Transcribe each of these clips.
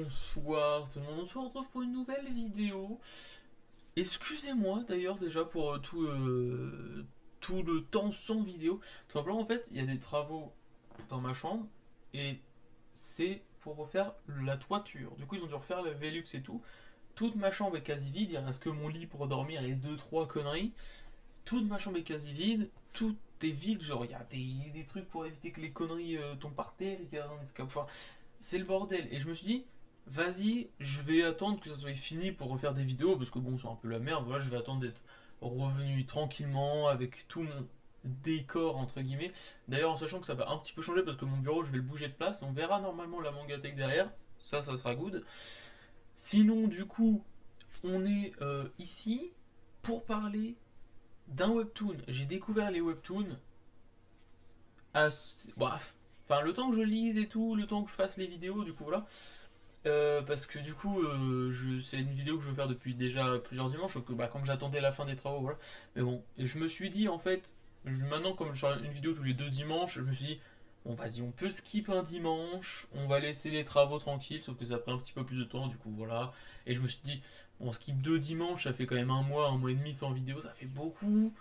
Bonsoir tout le monde, on se retrouve pour une nouvelle vidéo. Excusez-moi d'ailleurs déjà pour tout le temps sans vidéo. Tout simplement en fait, il y a des travaux dans ma chambre et c'est pour refaire la toiture. Du coup ils ont dû refaire le Velux et tout. Toute ma chambre est quasi vide, il reste que mon lit pour dormir et deux trois conneries. Toute ma chambre est quasi vide, tout est vide, genre il y a des trucs pour éviter que les conneries tombent par terre, et qu'il y a un escape. Enfin, c'est le bordel. Et je me suis dit, vas-y, je vais attendre que ça soit fini pour refaire des vidéos, parce que bon, c'est un peu la merde. Voilà, je vais attendre d'être revenu tranquillement avec tout mon décor, entre guillemets. D'ailleurs, en sachant que ça va un petit peu changer, parce que mon bureau, je vais le bouger de place. On verra normalement la Mangatech derrière. Ça sera good. Sinon, du coup, on est ici pour parler d'un webtoon. J'ai découvert les webtoons bref. Enfin, le temps que je lise et tout, le temps que je fasse les vidéos, du coup, voilà. Parce que du coup, c'est une vidéo que je veux faire depuis déjà plusieurs dimanches, sauf que comme j'attendais la fin des travaux, voilà. Mais bon, et je me suis dit, en fait, maintenant, comme je fais une vidéo tous les deux dimanches, je me suis dit, bon, vas-y, on peut skip un dimanche, on va laisser les travaux tranquilles, sauf que ça a pris un petit peu plus de temps, du coup, voilà. Et je me suis dit, bon, on skip deux dimanches, ça fait quand même un mois et demi sans vidéo, ça fait beaucoup.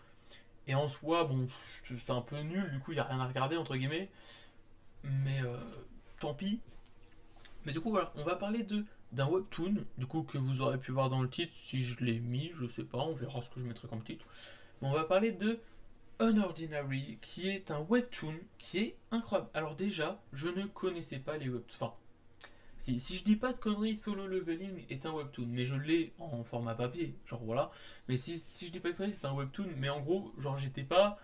Et en soi, bon, c'est un peu nul, du coup, il n'y a rien à regarder, entre guillemets. Mais tant pis. Mais du coup, voilà, on va parler d'un webtoon, du coup, que vous aurez pu voir dans le titre, si je l'ai mis, je sais pas, on verra ce que je mettrai comme titre. Mais on va parler de Unordinary, qui est un webtoon qui est incroyable. Alors déjà, je ne connaissais pas les webtoons. Enfin, si je dis pas de conneries, Solo Leveling est un webtoon, mais je l'ai en format papier, genre voilà. Mais si je dis pas de conneries, c'est un webtoon, mais en gros, genre j'étais pas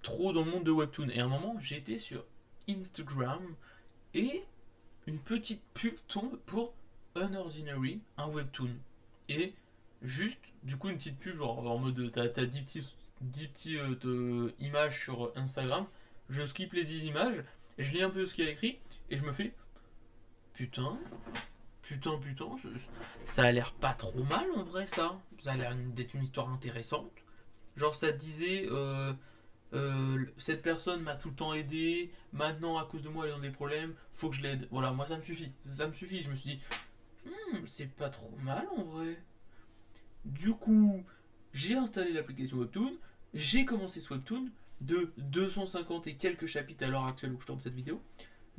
trop dans le monde de webtoon. Et à un moment, j'étais sur Instagram et une petite pub tombe pour Unordinary, un webtoon. Et juste, du coup, une petite pub, genre en mode t'as 10 petits images sur Instagram. Je skip les 10 images, et je lis un peu ce qu'il y a écrit, et je me fais putain, putain, ça a l'air pas trop mal en vrai ça. Ça a l'air d'être une histoire intéressante. Genre ça disait cette personne m'a tout le temps aidé, maintenant à cause de moi elle a des problèmes, faut que je l'aide. Voilà, moi ça me suffit. Ça me suffit. Je me suis dit, c'est pas trop mal en vrai. Du coup, j'ai installé l'application Webtoon, j'ai commencé ce Webtoon de 250 et quelques chapitres à l'heure actuelle où je tourne cette vidéo.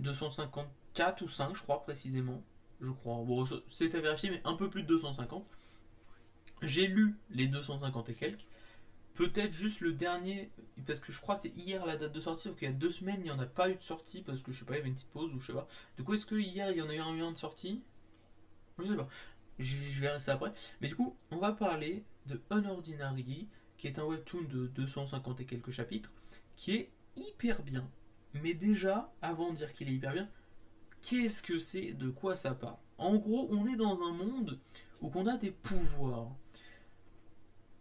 254 ou 5, je crois précisément. Je crois. Bon, c'est à vérifier, mais un peu plus de 250. J'ai lu les 250 et quelques. Peut-être juste le dernier, parce que je crois que c'est hier la date de sortie, donc il y a 2 semaines il n'y en a pas eu de sortie, parce que je sais pas, il y avait une petite pause ou je sais pas. Du coup, est-ce que hier il y en a eu un de sortie? Je sais pas, je verrai ça après. Mais du coup, on va parler de Unordinary, qui est un webtoon de 250 et quelques chapitres, qui est hyper bien. Mais déjà, avant de dire qu'il est hyper bien, qu'est-ce que c'est? De quoi ça parle? En gros, on est dans un monde où on a des pouvoirs,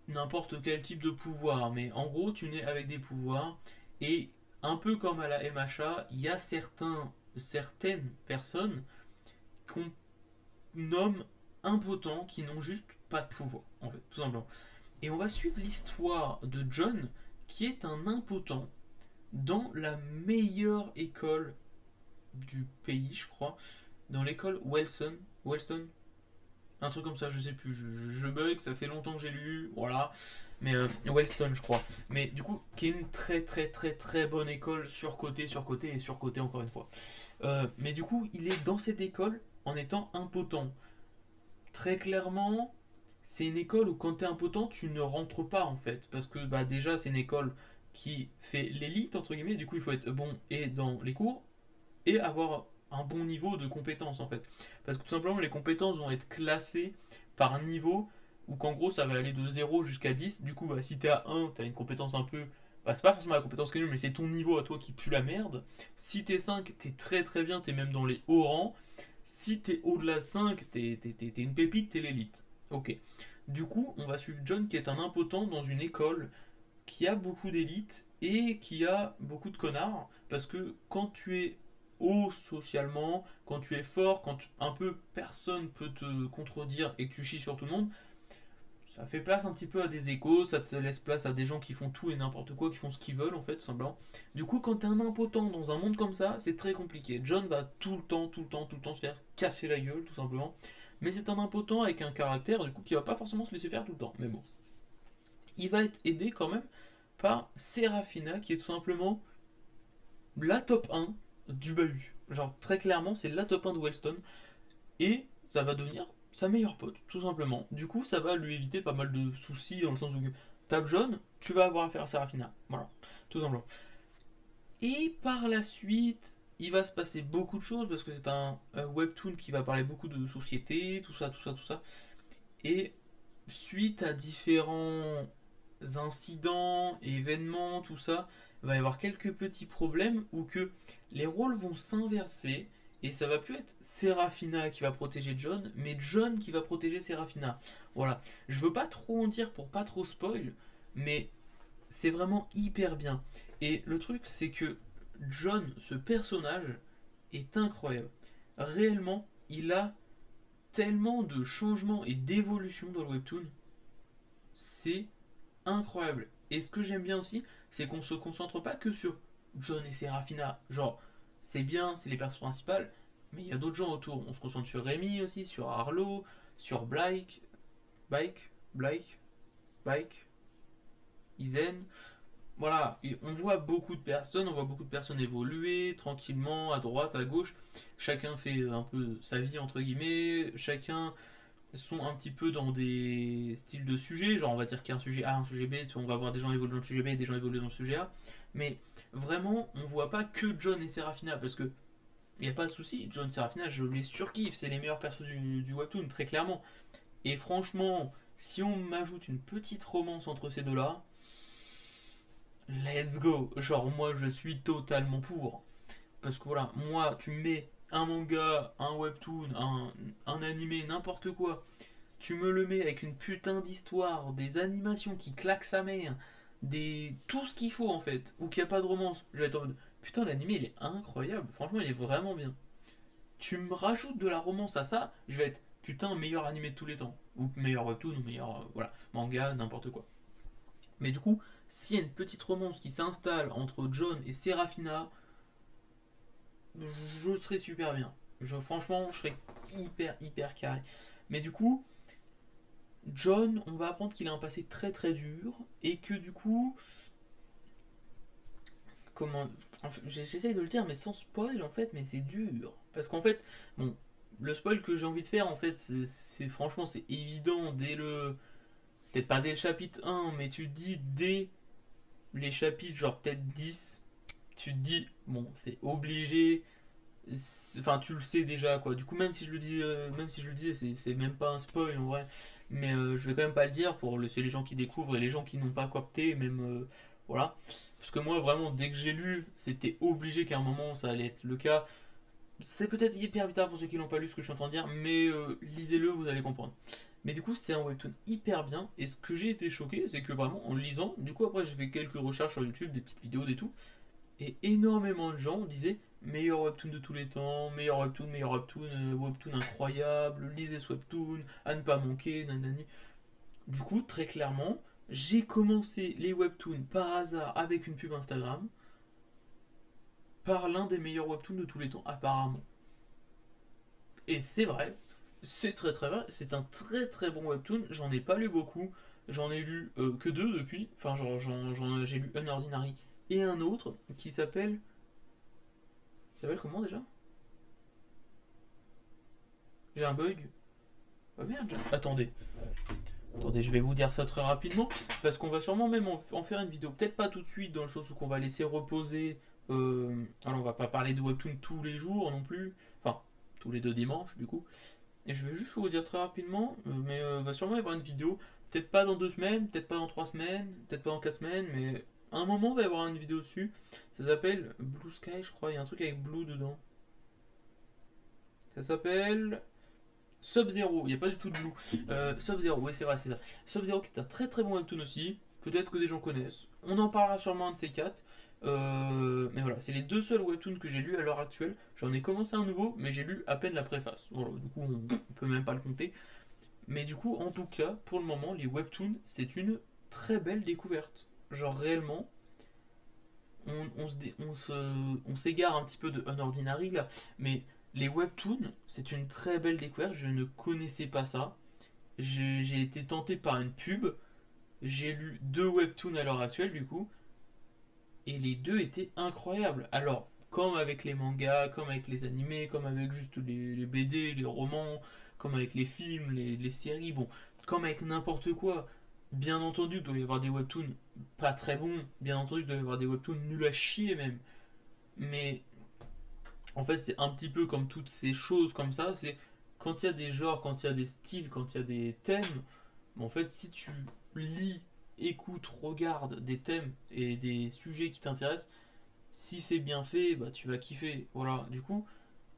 n'importe quel type de pouvoir, mais en gros, tu nais avec des pouvoirs, et un peu comme à la MHA, il y a certaines personnes qu'on nomme impotents, qui n'ont juste pas de pouvoir, en fait, tout simplement. Et on va suivre l'histoire de John, qui est un impotent dans la meilleure école du pays, je crois, dans l'école Wellston, un truc comme ça, je sais plus, je bug, ça fait longtemps que j'ai lu, voilà. Mais Wellston, je crois. Mais du coup, qui est une très bonne école, surcotée et surcotée encore une fois. Mais du coup, il est dans cette école en étant impotent. Très clairement, c'est une école où quand t'es impotent, tu ne rentres pas en fait. Parce que déjà, c'est une école qui fait l'élite, entre guillemets, du coup, il faut être bon et dans les cours et avoir un bon niveau de compétence en fait. Parce que tout simplement les compétences vont être classées par niveau, ou qu'en gros ça va aller de 0 jusqu'à 10. Du coup si t'es à 1, t'as une compétence un peu... c'est pas forcément la compétence qui est nulle, mais c'est ton niveau à toi qui pue la merde. Si t'es 5, t'es très bien, t'es même dans les hauts rangs. Si t'es au-delà de 5, t'es une pépite, t'es l'élite. Ok. Du coup, on va suivre John qui est un impotent dans une école qui a beaucoup d'élites et qui a beaucoup de connards. Parce que quand tu es haut socialement, quand tu es fort, quand un peu personne peut te contredire et que tu chies sur tout le monde, ça fait place un petit peu à des échos, ça te laisse place à des gens qui font tout et n'importe quoi, qui font ce qu'ils veulent en fait, tout simplement. Du coup, quand t'es un impotent dans un monde comme ça, c'est très compliqué. John va tout le temps, tout le temps, tout le temps se faire casser la gueule, tout simplement. Mais c'est un impotent avec un caractère, du coup, qui va pas forcément se laisser faire tout le temps. Mais bon, il va être aidé quand même par Serafina, qui est tout simplement la top 1 du bahut. Genre, très clairement, c'est la top 1 de Wellstone. Et ça va devenir sa meilleure pote, tout simplement. Du coup, ça va lui éviter pas mal de soucis, dans le sens où tape jaune, tu vas avoir affaire à Serafina. Voilà, tout simplement. Et par la suite, il va se passer beaucoup de choses, parce que c'est un webtoon qui va parler beaucoup de société, tout ça, tout ça, tout ça. Et suite à différents incidents, événements, tout ça, il va y avoir quelques petits problèmes où que les rôles vont s'inverser et ça va plus être Serafina qui va protéger John, mais John qui va protéger Serafina. Voilà. Je veux pas trop en dire pour pas trop spoil, mais c'est vraiment hyper bien. Et le truc, c'est que John, ce personnage, est incroyable. Réellement, il a tellement de changements et d'évolutions dans le webtoon. C'est incroyable. Et ce que j'aime bien aussi, c'est qu'on se concentre pas que sur John et Serafina. Genre, c'est bien, c'est les personnes principales, mais il y a d'autres gens autour. On se concentre sur Rémi aussi, sur Arlo, sur Blake, Bike, Izen. Voilà, et on voit beaucoup de personnes, on voit beaucoup de personnes évoluer tranquillement à droite, à gauche. Chacun fait un peu sa vie entre guillemets, chacun sont un petit peu dans des styles de sujets, genre on va dire qu'il y a un sujet A, un sujet B, on va voir des gens évoluer dans le sujet B et des gens évoluer dans le sujet A, mais vraiment on voit pas que John et Serafina, parce que il n'y a pas de souci, John et Serafina je les surkiffe, c'est les meilleurs persos du webtoon, très clairement. Et franchement, si on m'ajoute une petite romance entre ces deux-là, let's go, genre moi je suis totalement pour. Parce que voilà, moi tu mets un manga, un webtoon, un animé, n'importe quoi, tu me le mets avec une putain d'histoire, des animations qui claquent sa mère, des tout ce qu'il faut en fait, ou qu'il n'y a pas de romance. Je vais être en mode putain, l'animé il est incroyable, franchement il est vraiment bien. Tu me rajoutes de la romance à ça, je vais être putain, meilleur animé de tous les temps, ou meilleur webtoon, ou meilleur voilà, manga, n'importe quoi. Mais du coup, s'il y a une petite romance qui s'installe entre John et Serafina, je serais super bien. Franchement, je serais hyper carré. Mais du coup, John, on va apprendre qu'il a un passé très très dur et que du coup, comment, j'essaye de le dire mais sans spoil en fait, mais c'est dur parce qu'en fait, bon, le spoil que j'ai envie de faire en fait, franchement c'est évident dès le, peut-être pas dès le chapitre 1, mais tu te dis dès les chapitres genre peut-être 10, tu te dis bon c'est obligé. Enfin, tu le sais déjà quoi. Du coup, même si je le dis, même si je le disais, c'est même pas un spoil en vrai. Mais je vais quand même pas le dire pour laisser les gens qui découvrent et les gens qui n'ont pas capté, même voilà. Parce que moi, vraiment, dès que j'ai lu, c'était obligé qu'à un moment ça allait être le cas. C'est peut-être hyper bizarre pour ceux qui n'ont pas lu ce que je suis en train de dire, mais lisez-le, vous allez comprendre. Mais du coup, c'est un webtoon hyper bien. Et ce que j'ai été choqué, c'est que vraiment, en le lisant, du coup, après, j'ai fait quelques recherches sur YouTube, des petites vidéos, des tout. Et énormément de gens disaient meilleur webtoon de tous les temps, meilleur webtoon, webtoon incroyable, lisez ce webtoon, à ne pas manquer, nanani. Du coup, très clairement, j'ai commencé les webtoons par hasard avec une pub Instagram par l'un des meilleurs webtoons de tous les temps, apparemment. Et c'est vrai, c'est très très vrai, c'est un très très bon webtoon, j'en ai pas lu beaucoup, j'en ai lu que deux depuis, enfin genre j'ai lu Unordinary et un autre qui s'appelle. Ça s'appelle comment déjà? J'ai un bug. Oh merde, attendez. Attendez, je vais vous dire ça très rapidement. Parce qu'on va sûrement même en faire une vidéo. Peut-être pas tout de suite, dans le sens où qu'on va laisser reposer. Alors, on va pas parler de Webtoon tous les jours non plus. Enfin, tous les deux dimanches, du coup. Et je vais juste vous dire très rapidement. Mais va sûrement y avoir une vidéo. Peut-être pas dans 2 semaines, peut-être pas dans 3 semaines, peut-être pas dans 4 semaines. Mais à un moment, il va y avoir une vidéo dessus. Ça s'appelle Blue Sky, je crois. Il y a un truc avec Blue dedans. Ça s'appelle Sub-Zero, il n'y a pas du tout de Blue. Sub-Zero, oui c'est vrai, c'est ça. Sub-Zero qui est un très très bon webtoon aussi. Peut-être que des gens connaissent. On en parlera sûrement un de ces quatre. Mais voilà, c'est les deux seuls webtoons que j'ai lus à l'heure actuelle. J'en ai commencé un nouveau, mais j'ai lu à peine la préface. Voilà, du coup, on peut même pas le compter. Mais du coup, en tout cas, pour le moment, les webtoons, c'est une très belle découverte. Genre réellement, on s'égare un petit peu de Unordinary là, mais les webtoons, c'est une très belle découverte. Je ne connaissais pas ça. J'ai été tenté par une pub. J'ai lu deux webtoons à l'heure actuelle du coup, et les deux étaient incroyables. Alors, comme avec les mangas, comme avec les animés, comme avec juste les BD, les romans, comme avec les films, les séries, bon, comme avec n'importe quoi. Bien entendu, il doit y avoir des webtoons pas très bons, bien entendu, il doit y avoir des webtoons nuls à chier même. Mais en fait, c'est un petit peu comme toutes ces choses comme ça, c'est quand il y a des genres, quand il y a des styles, quand il y a des thèmes, en fait, si tu lis, écoutes, regardes des thèmes et des sujets qui t'intéressent, si c'est bien fait, bah tu vas kiffer. Voilà, du coup,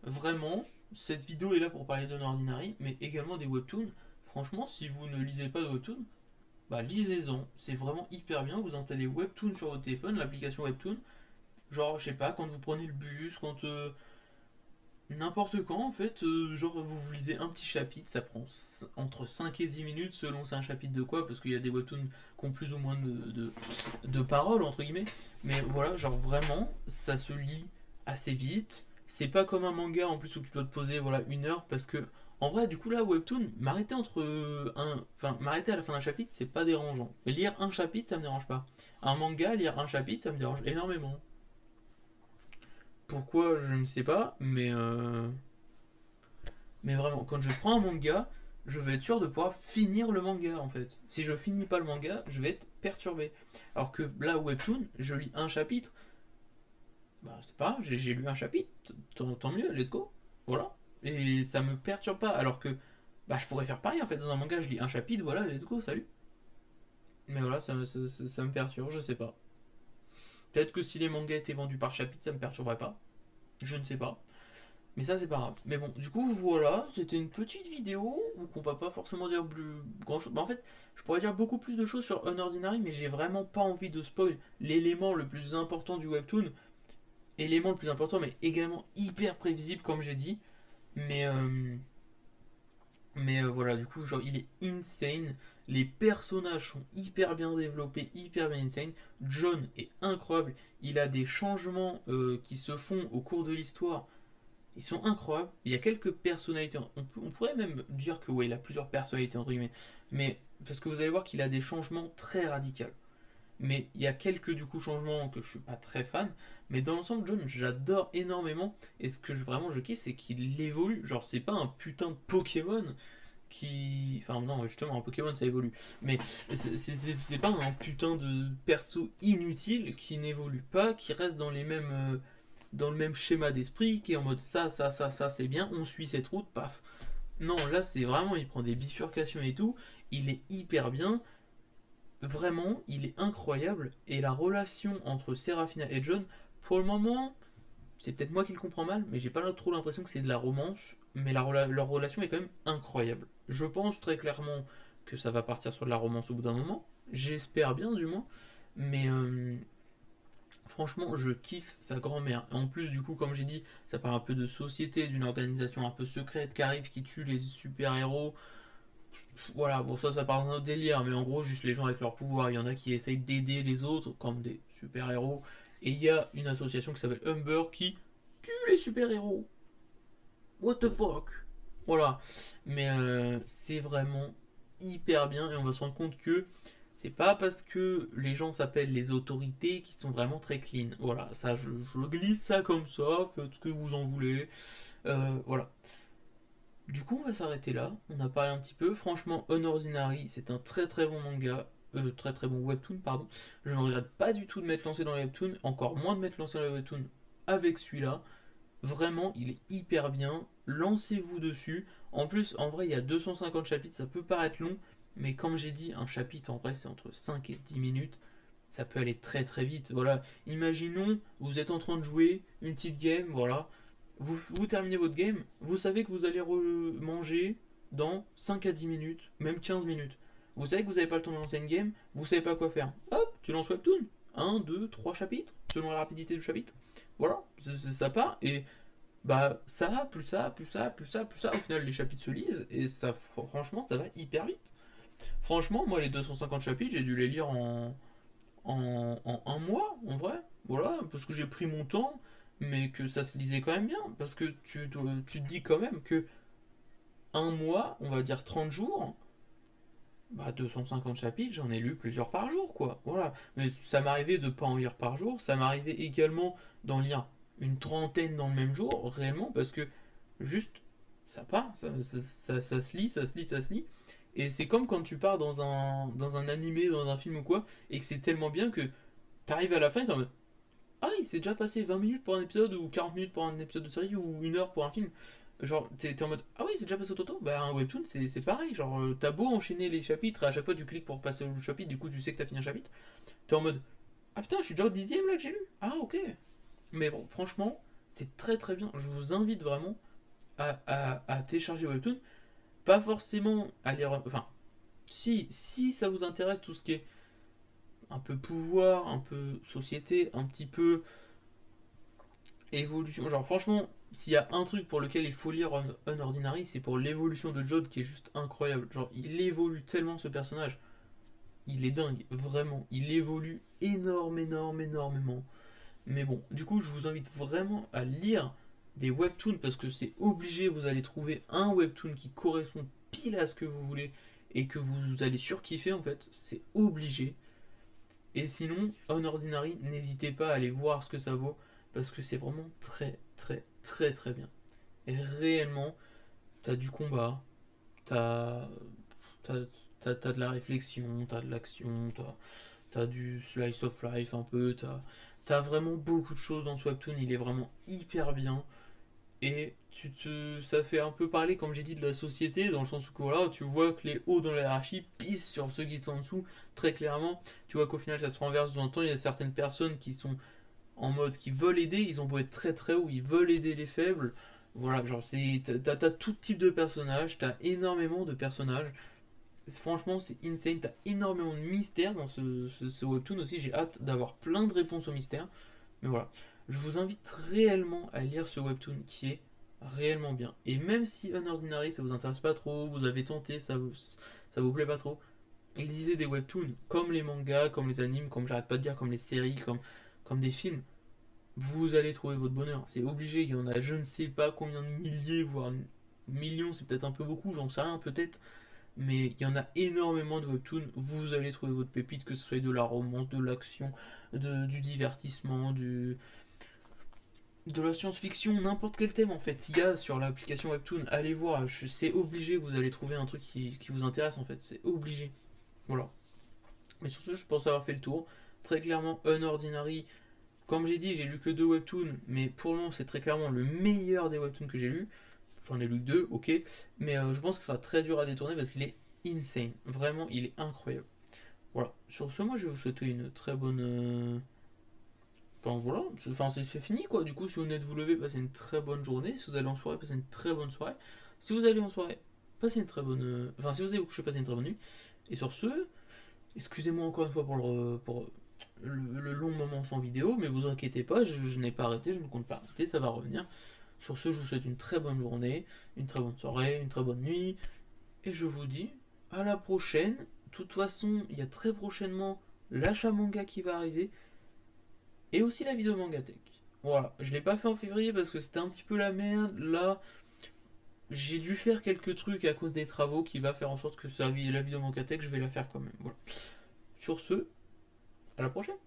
vraiment, cette vidéo est là pour parler d'un ordinary, mais également des webtoons. Franchement, si vous ne lisez pas de webtoons, bah lisez-en. C'est vraiment hyper bien. Vous installez Webtoon sur votre téléphone, l'application Webtoon. Genre, je sais pas, quand vous prenez le bus, quand n'importe quand en fait, genre vous lisez un petit chapitre, ça prend entre 5 et 10 minutes selon c'est un chapitre de quoi, parce qu'il y a des webtoons qui ont plus ou moins de paroles entre guillemets. Mais voilà, genre vraiment, ça se lit assez vite. C'est pas comme un manga en plus où tu dois te poser voilà 1 heure parce que en vrai du coup là webtoon m'arrêter entre enfin m'arrêter à la fin d'un chapitre c'est pas dérangeant. Mais lire un chapitre ça me dérange pas. Un manga lire un chapitre ça me dérange énormément. Pourquoi je ne sais pas, mais vraiment, quand je prends un manga, je vais être sûr de pouvoir finir le manga en fait. Si je finis pas le manga, je vais être perturbé. Alors que là, Webtoon, je lis un chapitre, bah c'est pas grave, j'ai lu un chapitre, tant mieux, let's go. Voilà. Et ça me perturbe pas. Alors que bah je pourrais faire pareil en fait. Dans un manga, je lis un chapitre, voilà, let's go, salut. Mais voilà, ça me perturbe, je sais pas. Peut-être que si les mangas étaient vendus par chapitre, ça me perturberait pas. Je ne sais pas. Mais ça, c'est pas grave. Mais bon, du coup, voilà, c'était une petite vidéo où on va pas forcément dire plus grand chose. Bah, en fait, je pourrais dire beaucoup plus de choses sur Unordinary, mais j'ai vraiment pas envie de spoil l'élément le plus important du webtoon. Élément le plus important, mais également hyper prévisible, comme j'ai dit. Mais, euh, mais voilà, du coup, genre, il est insane. Les personnages sont hyper bien développés, hyper bien insane. John est incroyable. Il a des changements qui se font au cours de l'histoire. Ils sont incroyables. Il y a quelques personnalités. On pourrait même dire que ouais, il a plusieurs personnalités entre guillemets. Mais parce que vous allez voir qu'il a des changements très radicaux. Mais il y a quelques du coup changements que je suis pas très fan. Mais dans l'ensemble, John, j'adore énormément. Et ce que vraiment je kiffe, c'est qu'il évolue. Genre, c'est pas un putain de Pokémon qui. Enfin, non, justement, un Pokémon ça évolue. Mais c'est pas un putain de perso inutile qui n'évolue pas, qui reste dans le même schéma d'esprit, qui est en mode ça, c'est bien, on suit cette route, paf. Non, là, c'est vraiment, il prend des bifurcations et tout. Il est hyper bien. Vraiment, il est incroyable. Et la relation entre Serafina et John, pour le moment, c'est peut-être moi qui le comprends mal, mais j'ai pas trop l'impression que c'est de la romance. Mais leur relation est quand même incroyable. Je pense très clairement que ça va partir sur de la romance au bout d'un moment. J'espère bien, du moins. Mais franchement, je kiffe sa grand-mère. Et en plus, du coup, comme j'ai dit, ça parle un peu de société, d'une organisation un peu secrète qui arrive, qui tue les super-héros. Voilà, bon, ça part dans un autre délire, mais en gros, juste les gens avec leur pouvoir. Il y en a qui essayent d'aider les autres, comme des super-héros. Et il y a une association qui s'appelle Humber qui tue les super-héros. What the fuck? Voilà. Mais c'est vraiment hyper bien, et on va se rendre compte que c'est pas parce que les gens s'appellent les autorités qui sont vraiment très clean. Voilà, ça, je glisse ça comme ça, faites ce que vous en voulez. Voilà. Du coup, on va s'arrêter là. On a parlé un petit peu. Franchement, Unordinary, c'est un très très bon manga. Très très bon webtoon, pardon. Je ne regrette pas du tout de m'être lancé dans les webtoons, encore moins de m'être lancé dans les webtoons avec celui-là. Vraiment, il est hyper bien. Lancez-vous dessus. En plus, en vrai, il y a 250 chapitres, ça peut paraître long, mais comme j'ai dit, un chapitre en vrai, c'est entre 5 et 10 minutes. Ça peut aller très très vite. Voilà, imaginons, vous êtes en train de jouer une petite game, voilà. Vous terminez votre game, vous savez que vous allez manger dans 5 à 10 minutes, même 15 minutes. Vous savez que vous n'avez pas le temps de lancer une game, vous savez pas quoi faire. Hop, tu lances Webtoon. Un, 2, 3 chapitres, selon la rapidité du chapitre. Voilà, ça part. Et bah ça, plus ça, plus ça, plus ça, plus ça, au final les chapitres se lisent, et ça, franchement, ça va hyper vite. Franchement, moi les 250 chapitres, j'ai dû les lire en un mois, en vrai. Voilà, parce que j'ai pris mon temps, mais que ça se lisait quand même bien. Parce que tu te dis quand même que un mois, on va dire 30 jours, bah 250 chapitres, j'en ai lu plusieurs par jour, quoi. Voilà. Mais ça m'arrivait de pas en lire par jour, ça m'arrivait également d'en lire une trentaine dans le même jour, réellement, parce que juste, ça part, ça se lit, ça se lit, ça se lit. Et c'est comme quand tu pars dans un animé, dans un film ou quoi, et que c'est tellement bien que t'arrives à la fin et t'es en mode ah, il s'est déjà passé 20 minutes pour un épisode, ou 40 minutes pour un épisode de série, ou 1 heure pour un film. Genre, t'es en mode ah oui, c'est déjà passé au toto. Bah, un webtoon, c'est pareil. Genre, t'as beau enchaîner les chapitres, à chaque fois tu cliques pour passer au chapitre, du coup tu sais que t'as fini un chapitre. T'es en mode ah putain, je suis déjà au 10ème là que j'ai lu. Ah, ok. Mais bon, franchement, c'est très très bien. Je vous invite vraiment à télécharger Webtoon. Pas forcément à lire. Enfin, si ça vous intéresse tout ce qui est un peu pouvoir, un peu société, un petit peu évolution. Genre, franchement, s'il y a un truc pour lequel il faut lire Unordinary, c'est pour l'évolution de Jode qui est juste incroyable. Genre, il évolue tellement ce personnage. Il est dingue, vraiment. Il évolue énormément. Mais bon, du coup, je vous invite vraiment à lire des webtoons parce que c'est obligé. Vous allez trouver un webtoon qui correspond pile à ce que vous voulez et que vous allez surkiffer en fait. C'est obligé. Et sinon, Unordinary, n'hésitez pas à aller voir ce que ça vaut parce que c'est vraiment très bien. Et réellement, t'as du combat, t'as t'as, t'as de la réflexion, t'as de l'action, t'as du slice of life un peu, t'as vraiment beaucoup de choses dans ce webtoon, il est vraiment hyper bien. Et ça fait un peu parler, comme j'ai dit, de la société, dans le sens où voilà, tu vois que les hauts dans la hiérarchie pissent sur ceux qui sont en dessous, très clairement. Tu vois qu'au final, ça se renverse de temps en temps. Il y a certaines personnes qui sont en mode, qui veulent aider, ils ont beau être très hauts, ils veulent aider les faibles. Voilà, genre, t'as tout type de personnages, t'as énormément de personnages. Franchement, c'est insane, t'as énormément de mystères dans ce webtoon aussi. J'ai hâte d'avoir plein de réponses aux mystères. Mais voilà, je vous invite réellement à lire ce webtoon qui est réellement bien. Et même si Unordinary ça vous intéresse pas trop, vous avez tenté, ça vous plaît pas trop, lisez des webtoons comme les mangas, comme les animes, comme j'arrête pas de dire, comme les séries, comme des films. Vous allez trouver votre bonheur. C'est obligé, il y en a je ne sais pas combien de milliers, voire millions, c'est peut-être un peu beaucoup, j'en sais rien peut-être. Mais il y en a énormément de webtoons. Vous allez trouver votre pépite, que ce soit de la romance, de l'action, du divertissement, de la science-fiction, n'importe quel thème en fait. Il y a sur l'application Webtoon, allez voir, c'est obligé que vous allez trouver un truc qui vous intéresse en fait, c'est obligé. Voilà. Mais sur ce, je pense avoir fait le tour. Très clairement, Unordinary, comme j'ai dit, j'ai lu que 2 webtoons, mais pour le moment, c'est très clairement le meilleur des webtoons que j'ai lu. J'en ai lu que 2, ok, mais je pense que ça sera très dur à détourner parce qu'il est insane. Vraiment, il est incroyable. Voilà. Sur ce, moi, je vais vous souhaiter une très bonne. Enfin voilà, enfin c'est fini quoi. Du coup, si vous venez de vous lever, passez une très bonne journée. Si vous allez en soirée, passez une très bonne soirée. Si vous allez en soirée, passez une très bonne. Enfin, si vous allez vous coucher, passez une très bonne nuit. Et sur ce, excusez-moi encore une fois pour le long moment sans vidéo, mais vous inquiétez pas, je n'ai pas arrêté, je ne compte pas arrêter, ça va revenir. Sur ce, je vous souhaite une très bonne journée, une très bonne soirée, une très bonne nuit. Et je vous dis à la prochaine. De toute façon, il y a très prochainement l'achat manga qui va arriver et aussi la vidéo Mangatech. Voilà, je l'ai pas fait en février parce que c'était un petit peu la merde. Là, j'ai dû faire quelques trucs à cause des travaux qui va faire en sorte que la vidéo Mangatech, je vais la faire quand même. Voilà. Sur ce, à la prochaine.